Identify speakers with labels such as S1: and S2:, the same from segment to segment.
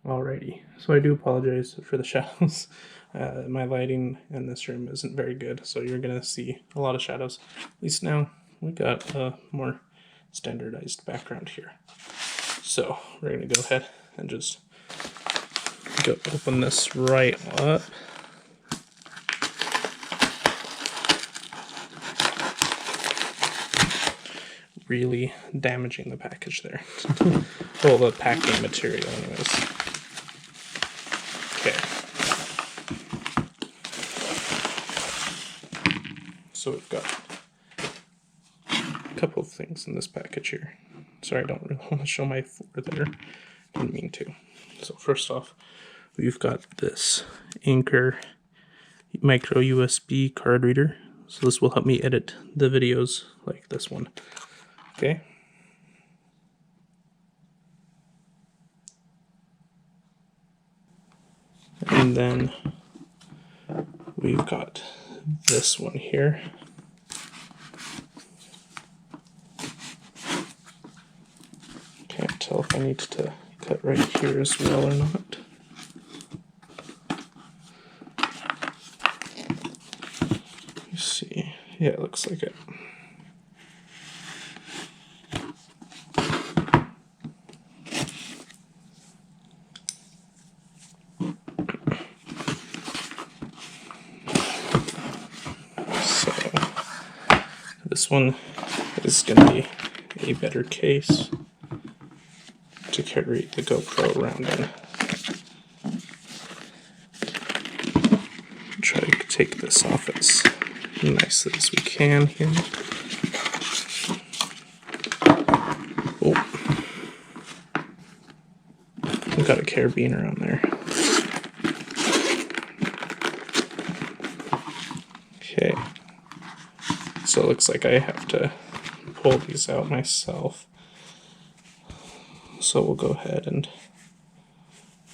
S1: Alrighty, so I do apologize for the shadows. My lighting in this room isn't very good, so you're gonna see a lot of shadows. At least now we got a more standardized background here. So we're gonna go ahead and just go open this right up. Really damaging the package there. Well, the packing material anyways. Okay. So we've got a couple of things in this package here. Sorry, I don't really want to show my floor there. Didn't mean to. So first off, we've got this Anchor micro USB card reader. So this will help me edit the videos like this one. Okay. And then we've got this one here. Can't tell if I need to cut right here as well or not. You see, yeah, it looks like it. So this one is going to be a better case to carry the GoPro around in. Try to take this off as nicely as we can here. Oh, we've got a carabiner on there. Okay, so it looks like I have to pull these out myself. So we'll go ahead and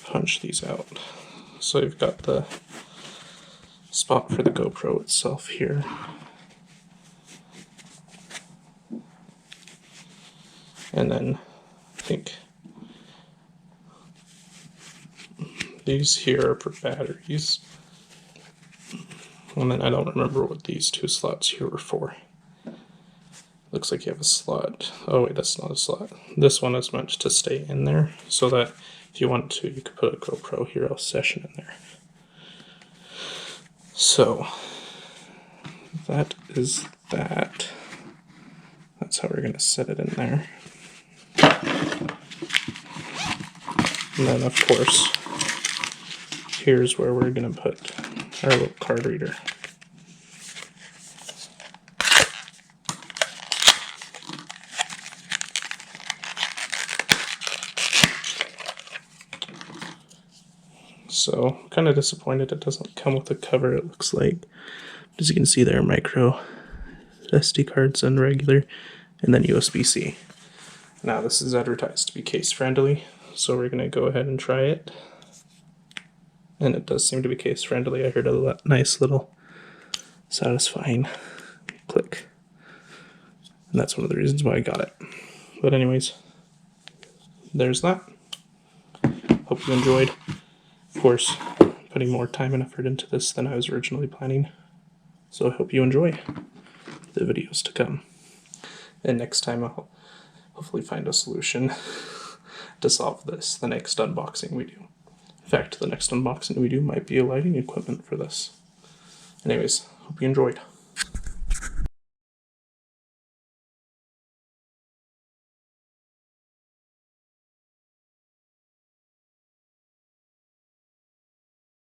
S1: punch these out. So you've got the spot for the GoPro itself here. And then I think these here are for batteries. And then I don't remember what these two slots here were for. Looks like you have a slot. Oh wait, that's not a slot. This one is meant to stay in there so that if you want to, you could put a GoPro Hero session in there. So that is that. That's how we're going to set it in there. And then of course, here's where we're going to put our little card reader. So I'm kind of disappointed it doesn't come with a cover, it looks like. As you can see there, micro SD cards and regular, and then USB-C. Now this is advertised to be case friendly, so we're going to go ahead and try it. And it does seem to be case friendly. I heard a nice little satisfying click. And that's one of the reasons why I got it. But anyways, there's that. Hope you enjoyed. Of course, putting more time and effort into this than I was originally planning. So I hope you enjoy the videos to come. And next time I'll hopefully find a solution to solve this the next unboxing we do. In fact, the next unboxing we do might be a lighting equipment for this. Anyways, hope you enjoyed.